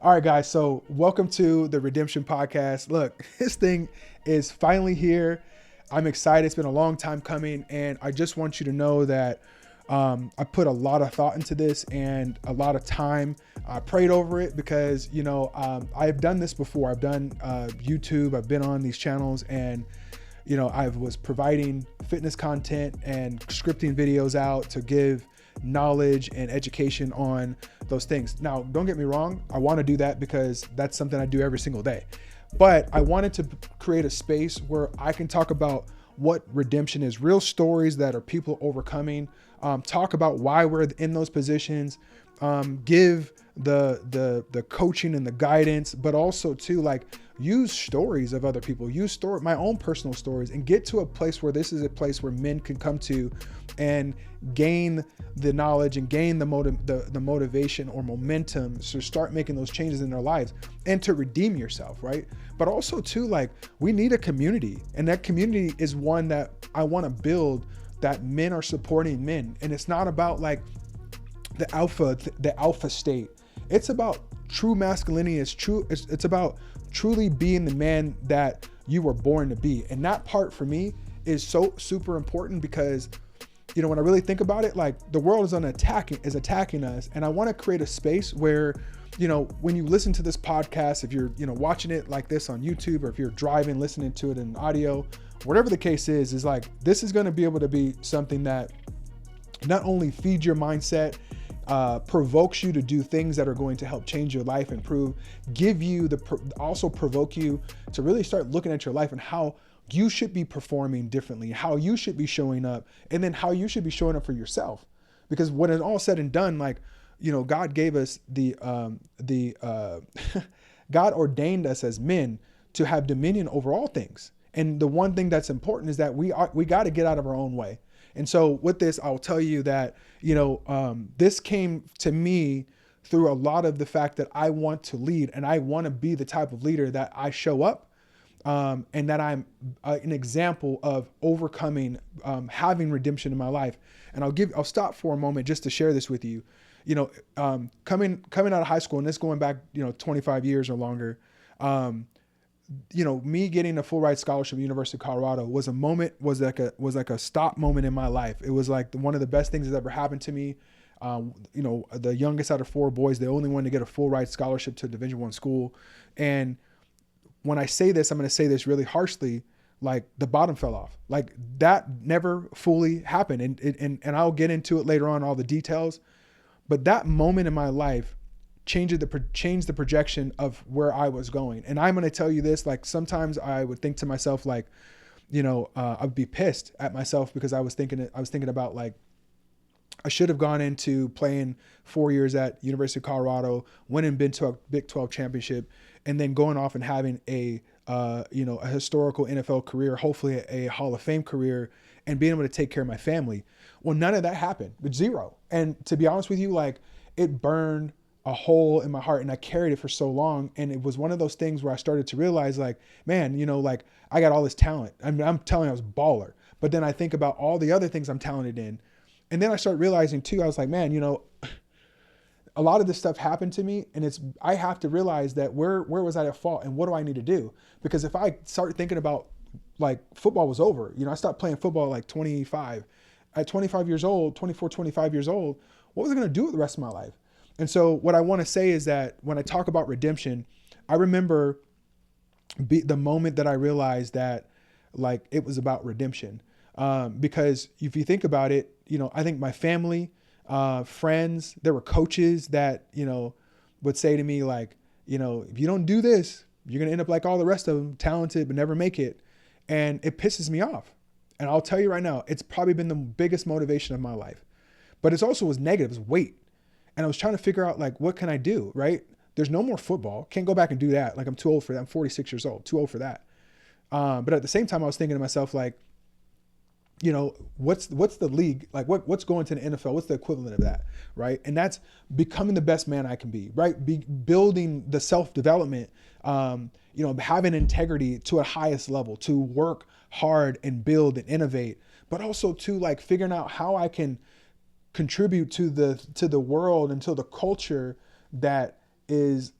All right, guys. So, welcome to the Redemption Podcast. Look, this thing is finally here. I'm excited. It's been a long time coming, and I just want you to know that I put a lot of thought into this and a lot of time. I prayed over it because I've done this before. I've done YouTube. I've been on these channels, and I was providing fitness content and scripting videos out to give knowledge and education on those things. Now, don't get me wrong. I want to do that because that's something I do every single day. But I wanted to create a space where I can talk about what redemption is, real stories that are people overcoming, talk about why we're in those positions, give the coaching and the guidance, but also to use stories of other people, use my own personal stories, and get to a place where this is a place where men can come to and gain the knowledge and gain the motivation or momentum to start making those changes in their lives and to redeem yourself, right? But also too, we need a community, and that community is one that I want to build, that men are supporting men. And it's not about the alpha state. It's about true masculinity. It's about truly being the man that you were born to be. And that part for me is so super important because when I really think about it, the world is attacking us. And I want to create a space where, when you listen to this podcast, if you're, watching it like this on YouTube, or if you're driving, listening to it in audio, whatever the case is this is going to be able to be something that not only feeds your mindset, provokes you to do things that are going to help change your life, improve, also provoke you to really start looking at your life and how you should be performing differently, how you should be showing up, and then how you should be showing up for yourself. Because when it's all said and done, God gave us God ordained us as men to have dominion over all things. And the one thing that's important is that we got to get out of our own way. And so with this, I'll tell you that, this came to me through a lot of the fact that I want to lead, and I want to be the type of leader that I show up, and that I'm an example of overcoming, having redemption in my life. And I'll stop for a moment just to share this with you. Coming out of high school, and this going back, 25 years or longer, me getting a full ride scholarship at University of Colorado was like a stop moment in my life. It was one of the best things that's ever happened to me. The youngest out of four boys, the only one to get a full ride scholarship to a Division I school. And when I say this, I'm going to say this really harshly, the bottom fell off. That never fully happened. And I'll get into it later on, all the details. But that moment in my life changed the projection of where I was going. And I'm going to tell you this, sometimes I would think to myself, I'd be pissed at myself because I was thinking about I should have gone into playing 4 years at University of Colorado, went and been to a Big 12 championship, and then going off and having a historical NFL career, hopefully a Hall of Fame career, and being able to take care of my family. Well, none of that happened, but zero. And to be honest with you, it burned a hole in my heart, and I carried it for so long. And it was one of those things where I started to realize man, I got all this talent. I'm telling you, I was a baller. But then I think about all the other things I'm talented in. And then I started realizing too, I was like, man, a lot of this stuff happened to me, and I have to realize that where was I at fault, and what do I need to do? Because if I start thinking about football was over, I stopped playing football at 25. At 25 years old, 24, 25 years old, what was I going to do with the rest of my life? And so what I want to say is that when I talk about redemption, I remember the moment that I realized that it was about redemption. Because if you think about it, I think my family, friends, there were coaches that, would say to me if you don't do this, you're going to end up like all the rest of them, talented, but never make it. And it pisses me off. And I'll tell you right now, it's probably been the biggest motivation of my life, but it also was negative, it was weight. And I was trying to figure out what can I do, right? There's no more football. Can't go back and do that. I'm too old for that. I'm 46 years old, too old for that. But at the same time, I was thinking to myself, what's the league? What's going to the NFL? What's the equivalent of that, right? And that's becoming the best man I can be, right? Building the self-development, having integrity to a highest level, to work hard and build and innovate, but also to figuring out how I can contribute to the world and to the culture that is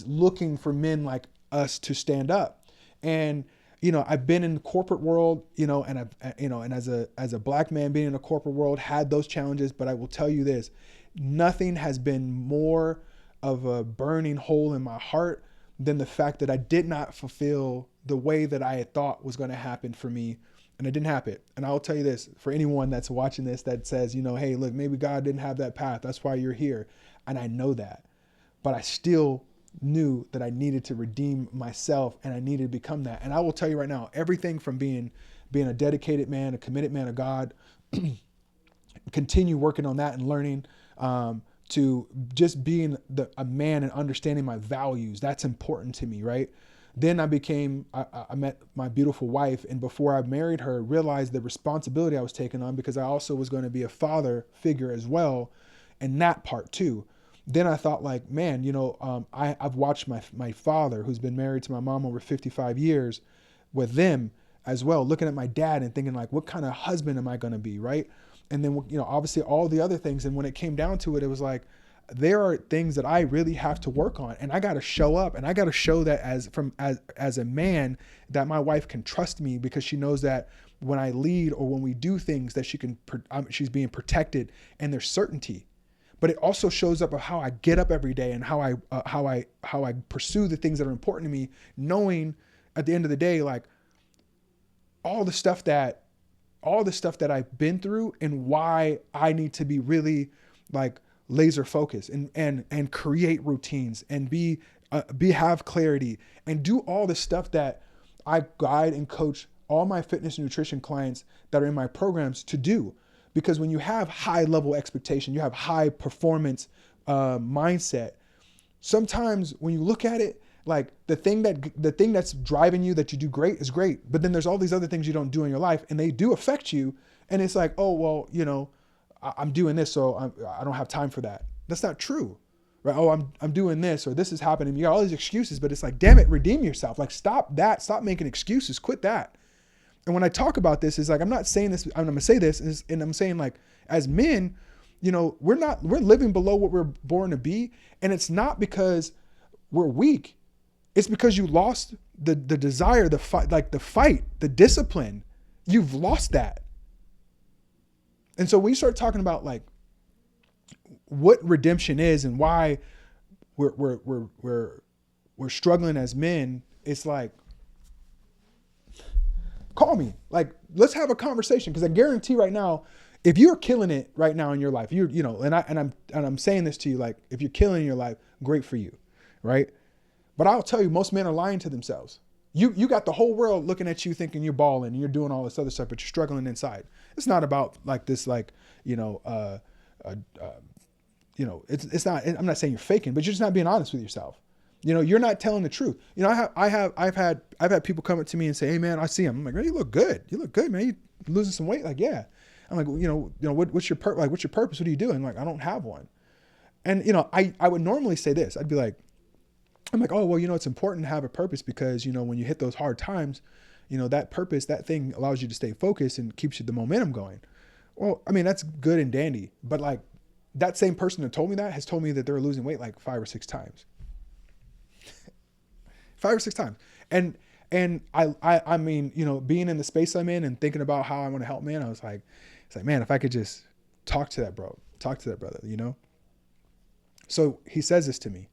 looking for men like us to stand up. And I've been in the corporate world, and and as a black man being in the corporate world, had those challenges. But I will tell you this: nothing has been more of a burning hole in my heart than the fact that I did not fulfill the way that I had thought was going to happen for me, and it didn't happen. And I'll tell you this, for anyone that's watching this that says, hey, look, maybe God didn't have that path, that's why you're here, and I know that, but I still knew that I needed to redeem myself and I needed to become that. And I will tell you right now, everything from being a dedicated man, a committed man of God, continue working on that and learning, to just being a man and understanding my values. That's important to me, right? Then I met my beautiful wife, and before I married her, realized the responsibility I was taking on, because I also was going to be a father figure as well, and that part too. Then I thought, like, man, I've watched my father, who's been married to my mom over 55 years, with them as well, looking at my dad and thinking, like, what kind of husband am I going to be, right? And then, obviously all the other things. And when it came down to it, it was like, there are things that I really have to work on, and I got to show up, and I got to show that as a man, that my wife can trust me, because she knows that when I lead or when we do things, that she's being protected, and there's certainty. But it also shows up of how I get up every day and how I pursue the things that are important to me, knowing at the end of the day, like, all the stuff that I've been through, and why I need to be really, like, laser focused and create routines and have clarity and do all the stuff that I guide and coach all my fitness and nutrition clients that are in my programs to do. Because when you have high level expectation, you have high performance mindset, sometimes when you look at it, like, the thing that's driving you, that you do great, is great. But then there's all these other things you don't do in your life, and they do affect you. And it's like, oh, well, I'm doing this, so I don't have time for that. That's not true, right? Oh, I'm doing this, or this is happening. You got all these excuses, but it's like, damn it, redeem yourself. Like, stop that. Stop making excuses. Quit that. And when I talk about this, it's like, I'm not saying this, I'm going to say this, and I'm saying, like, as men, we're living below what we're born to be. And it's not because we're weak. It's because you lost the desire, the fight, the discipline. You've lost that. And so when you start talking about, like, what redemption is and why we're struggling as men, it's like, call me. Like, let's have a conversation, because I guarantee right now, if you're killing it right now in your life, I'm saying this to you, like, if you're killing your life, great for you, right? But I'll tell you, most men are lying to themselves. You got the whole world looking at you thinking you're balling and you're doing all this other stuff, but you're struggling inside. It's not about, like, this, like, it's not, I'm not saying you're faking, but you're just not being honest with yourself. You're not telling the truth. I've had people come up to me and say, hey man, I see him. I'm like, oh, you look good. You look good, man. You losing some weight? Like, yeah. I'm like, what's your purpose? Like, what's your purpose? What are you doing? Like, I don't have one. And, I would normally say this. I'd be like, I'm like, oh, well, it's important to have a purpose, because, when you hit those hard times, that purpose, that thing allows you to stay focused and keeps you the momentum going. Well, I mean, that's good and dandy, but, like, that same person that told me that has told me that they're losing weight like 5 or 6 times. 5 or 6 times. And I mean, being in the space I'm in and thinking about how I want to help, man, I was like, it's like, man, if I could just talk to that brother, So he says this to me,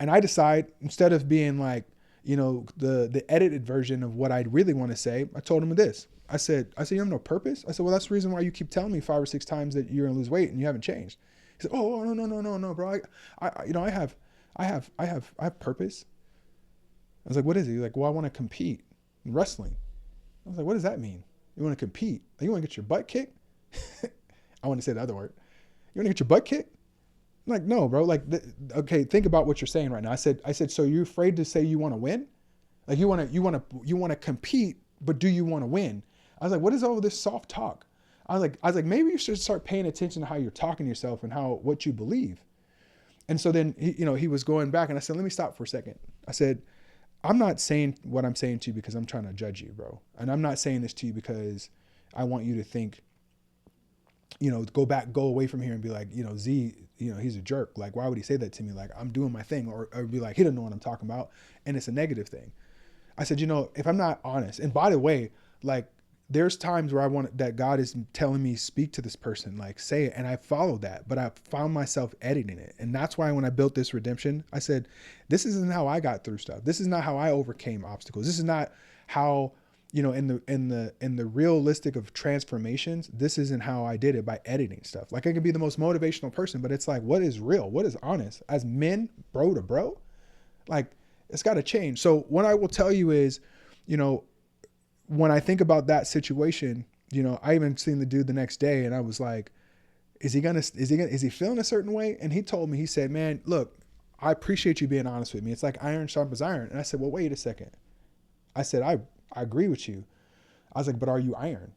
and I decide, instead of being like, the edited version of what I really want to say, I told him this. I said, you have no purpose? I said, well, that's the reason why you keep telling me 5 or 6 times that you're gonna lose weight and you haven't changed. He said, oh, no, bro. I have purpose. I was like, what is it? He's like, well, I want to compete in wrestling. I was like, what does that mean? You want to compete? You want to get your butt kicked? I want to say the other word. You want to get your butt kicked? I'm like, no, bro. Like, okay, think about what you're saying right now. I said, so you're afraid to say you want to win? Like, you want to compete, but do you want to win? I was like, what is all this soft talk? I was like, maybe you should start paying attention to how you're talking to yourself and what you believe. And so then he was going back, and I said, let me stop for a second. I said, I'm not saying what I'm saying to you because I'm trying to judge you, bro. And I'm not saying this to you because I want you to think go away from here and be like, Z, he's a jerk. Like, why would he say that to me? Like, I'm doing my thing. Or be like, he doesn't know what I'm talking about. And it's a negative thing. I said, if I'm not honest, and by the way, like, there's times where I want that God is telling me, speak to this person, like say it. And I followed that, but I found myself editing it. And that's why when I built this redemption, I said, this isn't how I got through stuff. This is not how I overcame obstacles. This is not how, in the realistic of transformations, this isn't how I did it, by editing stuff. Like, I can be the most motivational person, but it's like, what is real? What is honest? As men, bro to bro, like, it's got to change. So what I will tell you is, when I think about that situation, I even seen the dude the next day and I was like, is he feeling a certain way? And he told me, he said, man, look, I appreciate you being honest with me. It's like iron sharpens iron. And I said, well, wait a second. I said, I agree with you. I was like, but are you iron?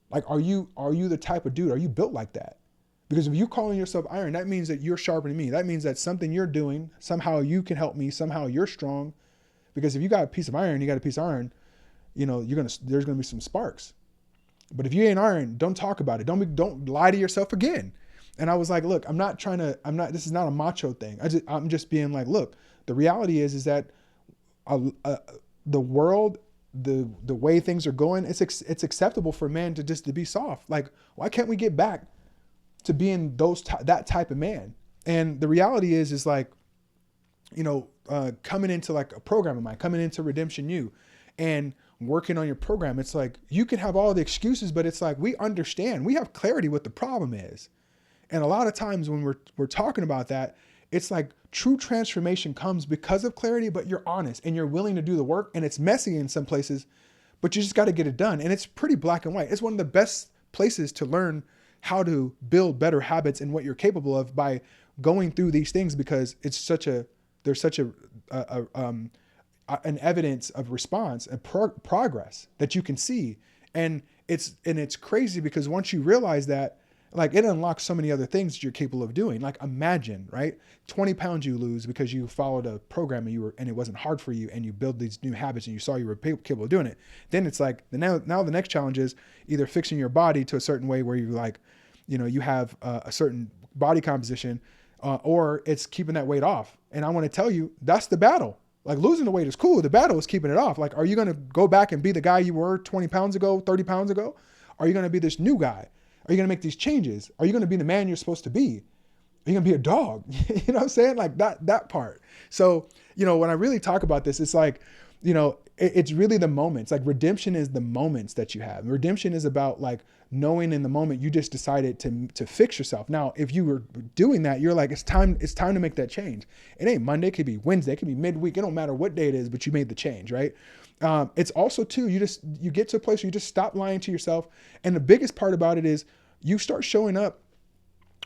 Like, are you the type of dude? Are you built like that? Because if you're calling yourself iron, that means that you're sharpening me. That means that something you're doing, somehow you can help me. Somehow you're strong. Because if you got a piece of iron, you got a piece of iron, there's going to be some sparks. But if you ain't iron, don't talk about it. Don't lie to yourself again. And I was like, look, this is not a macho thing. I'm just being like, look, the reality is that the world, the way things are going, it's acceptable for men to be soft. Like, why can't we get back to being that type of man? And the reality is like, coming into like a program of mine, coming into Redemption U and working on your program, it's like, you can have all the excuses, but it's like, we understand, we have clarity what the problem is. And a lot of times when we're talking about that, it's like true transformation comes because of clarity, but you're honest and you're willing to do the work, and it's messy in some places, but you just got to get it done. And it's pretty black and white. It's one of the best places to learn how to build better habits and what you're capable of by going through these things, because there's such an evidence of response and progress that you can see. And it's crazy because once you realize that, like, it unlocks so many other things that you're capable of doing. Like, imagine, right? 20 pounds you lose because you followed a program and it wasn't hard for you, and you build these new habits and you saw you were capable of doing it. Then it's like, now the next challenge is either fixing your body to a certain way where you like, you have a certain body composition, or it's keeping that weight off. And I want to tell you, that's the battle. Like, losing the weight is cool. The battle is keeping it off. Like, are you going to go back and be the guy you were 20 pounds ago, 30 pounds ago? Are you going to be this new guy? Are you going to make these changes? Are you going to be the man you're supposed to be? Are you going to be a dog? You know what I'm saying? Like that part. So, when I really talk about this, it's like, it's really the moments. Like, redemption is the moments that you have. Redemption is about like knowing in the moment you just decided to fix yourself. Now, if you were doing that, you're like, it's time to make that change. It ain't Monday, it could be Wednesday, it could be midweek. It don't matter what day it is, but you made the change, right? It's also too, you get to a place where you just stop lying to yourself. And the biggest part about it is you start showing up.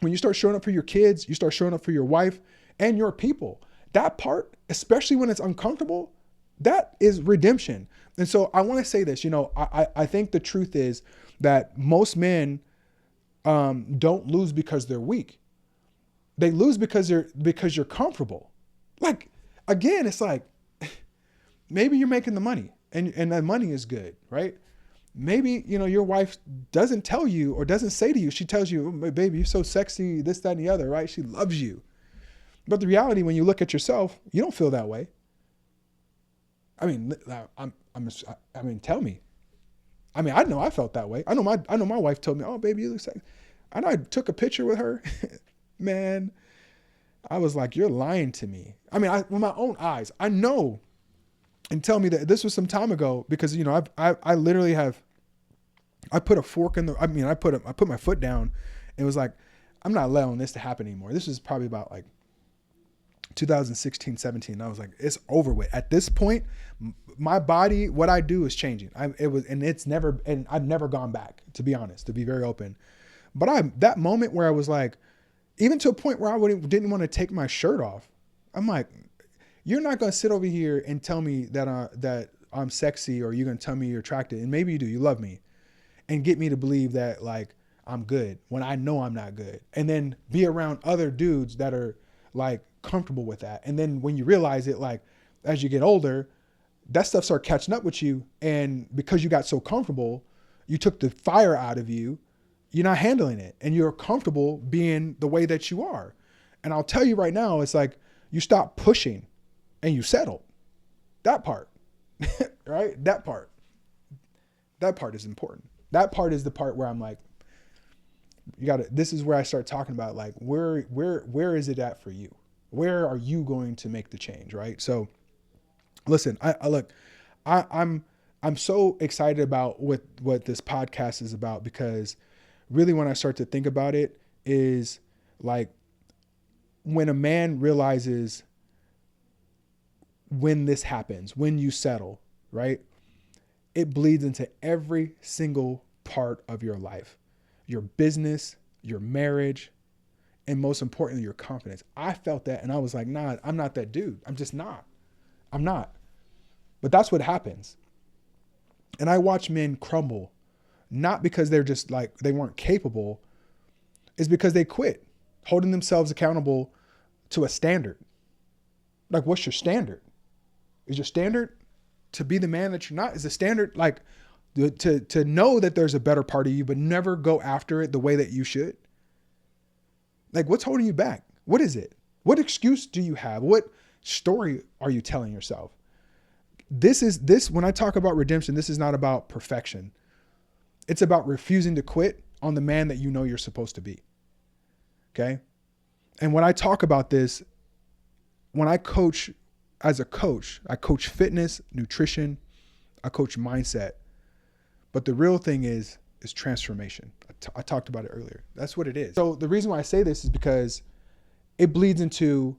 When you start showing up for your kids, you start showing up for your wife and your people. That part, especially when it's uncomfortable, that is redemption. And so I want to say this, I think the truth is that most men don't lose because they're weak. They lose because you're comfortable. Like, again, it's like, maybe you're making the money and that money is good, right? Maybe, your wife doesn't tell you or doesn't say to you, she tells you, oh, baby, you're so sexy, this, that, and the other, right? She loves you. But the reality, when you look at yourself, you don't feel that way. I mean, tell me. I mean, I know I felt that way. I know my wife told me, oh, baby, you look sexy. I know I took a picture with her. Man, I was like, you're lying to me. I mean, with my own eyes, I know. And tell me that this was some time ago, because, I literally have, I put a fork in I put my foot down. It was like, I'm not allowing this to happen anymore. This was probably about like 2016, 17. I was like, it's over with. At this point, my body, what I do is changing. I've never gone back, to be honest, to be very open. But that moment where I was like, even to a point where I didn't want to take my shirt off. I'm like, you're not going to sit over here and tell me that I'm sexy, or you're going to tell me you're attractive. And maybe you do, you love me, and get me to believe that like I'm good when I know I'm not good. And then be around other dudes that are like comfortable with that. And then when you realize it, like, as you get older, that stuff starts catching up with you. And because you got so comfortable, you took the fire out of you, you're not handling it and you're comfortable being the way that you are. And I'll tell you right now, it's like you stop pushing and you settle. That part, right? That part is important. That part is the part where I'm like, this is where I start talking about like, where is it at for you? Where are you going to make the change? Right? So listen, I'm so excited about what this podcast is about, because really when I start to think about it is like when a man realizes when this happens, when you settle, right? It bleeds into every single part of your life, your business, your marriage, and most importantly, your confidence. I felt that and I was like, nah, I'm not that dude. I'm just not. I'm not. But that's what happens. And I watch men crumble, not because they're just like, they weren't capable, it's because they quit holding themselves accountable to a standard. Like, what's your standard? Is your standard to be the man that you're not? Is the standard like to know that there's a better part of you, but never go after it the way that you should? Like, what's holding you back? What is it? What excuse do you have? What story are you telling yourself? When I talk about redemption, this is not about perfection. It's about refusing to quit on the man that you know you're supposed to be. Okay. And when I talk about this, when I coach as a coach, I coach fitness, nutrition, I coach mindset. But the real thing is transformation. I talked about it earlier. That's what it is. So the reason why I say this is because it bleeds into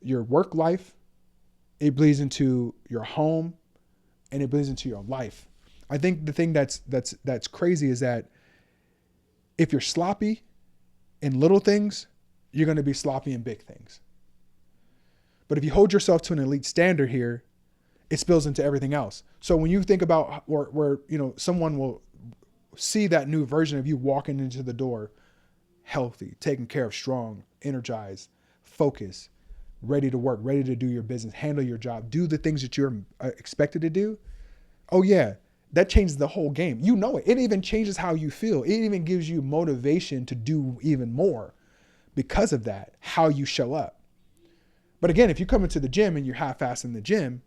your work life, it bleeds into your home, and it bleeds into your life. I think the thing that's crazy is that if you're sloppy in little things, you're going to be sloppy in big things. But if you hold yourself to an elite standard here, it spills into everything else. So when you think about where someone will see that new version of you walking into the door, healthy, taken care of, strong, energized, focused, ready to work, ready to do your business, handle your job, do the things that you're expected to do. Oh yeah, that changes the whole game. You know it. It even changes how you feel. It even gives you motivation to do even more because of that, how you show up. But again, if you come into the gym and you're half-assed in the gym,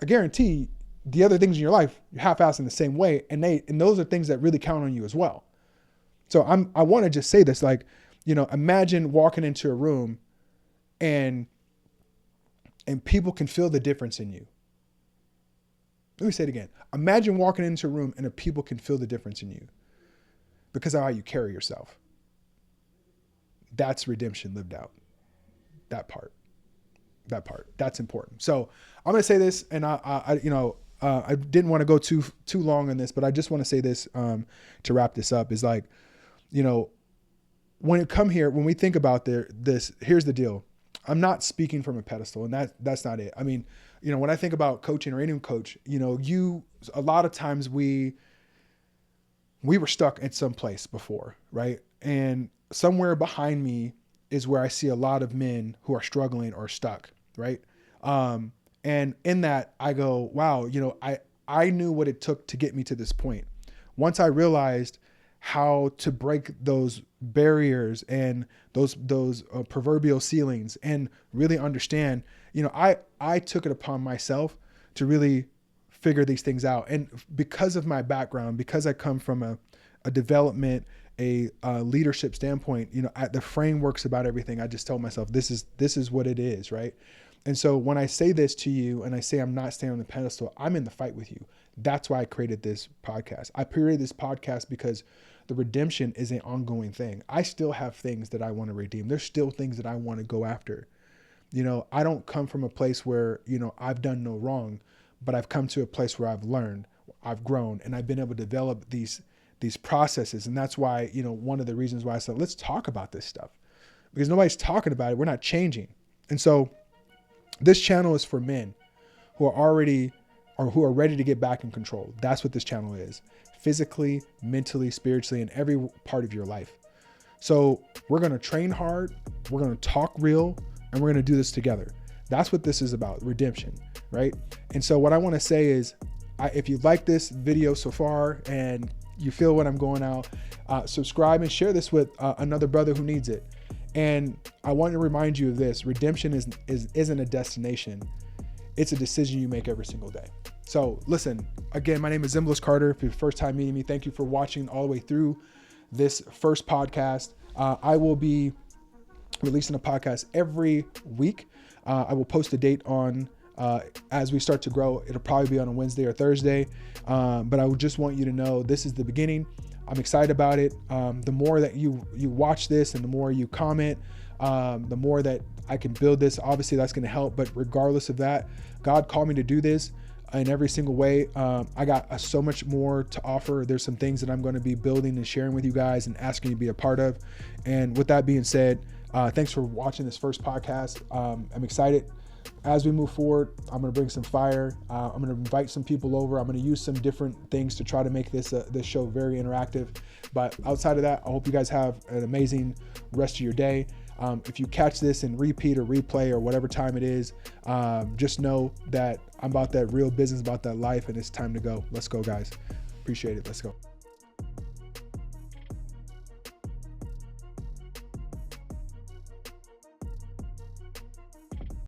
I guarantee the other things in your life, you're half-assed in the same way. And those are things that really count on you as well. So I want to just say this, like, imagine walking into a room and people can feel the difference in you. Let me say it again. Imagine walking into a room and people can feel the difference in you because of how you carry yourself. That's redemption lived out. That part, that's important. So I'm going to say this, and I didn't want to go too long on this, but I just want to say this to wrap this up is like, when we think about this, here's the deal. I'm not speaking from a pedestal, and that's not it. I mean, when I think about coaching or any coach, a lot of times we were stuck at some place before, right? And somewhere behind me is where I see a lot of men who are struggling or stuck, right? And in that I go, wow, I knew what it took to get me to this point. Once I realized how to break those barriers and those proverbial ceilings and really understand, I took it upon myself to really figure these things out. And because of my background, because I come from a development, a leadership standpoint, at the frameworks about everything, I just tell myself, this is what it is. Right. And so when I say this to you and I say, I'm not staying on the pedestal, I'm in the fight with you. That's why I created this podcast. I created this podcast because the redemption is an ongoing thing. I still have things that I want to redeem. There's still things that I want to go after. I don't come from a place where, I've done no wrong, but I've come to a place where I've learned, I've grown, and I've been able to develop these processes. And that's why, one of the reasons why I said, let's talk about this stuff, because nobody's talking about it. We're not changing. And so this channel is for men who are ready to get back in control. That's what this channel is. Physically, mentally, spiritually, in every part of your life. So we're going to train hard. We're going to talk real, and we're going to do this together. That's what this is about, redemption, right? And so what I want to say is, if you like this video so far and you feel what I'm going out, subscribe and share this with another brother who needs it. And I want to remind you of this: redemption isn't a destination; it's a decision you make every single day. So listen, again, my name is Zimbalist Carter. If you're the first time meeting me, thank you for watching all the way through this first podcast. I will be releasing a podcast every week. I will post a date on as we start to grow. It'll probably be on a Wednesday or Thursday. But I would just want you to know this is the beginning. I'm excited about it. The more that you watch this and the more you comment, the more that I can build this. Obviously, that's going to help. But regardless of that, God called me to do this in every single way. I got so much more to offer. There's some things that I'm going to be building and sharing with you guys and asking you to be a part of. And with that being said, thanks for watching this first podcast. I'm excited. As we move forward, I'm going to bring some fire. I'm going to invite some people over. I'm going to use some different things to try to make this show very interactive. But outside of that, I hope you guys have an amazing rest of your day. If you catch this in repeat or replay or whatever time it is, just know that I'm about that real business, about that life, and it's time to go. Let's go, guys. Appreciate it. Let's go.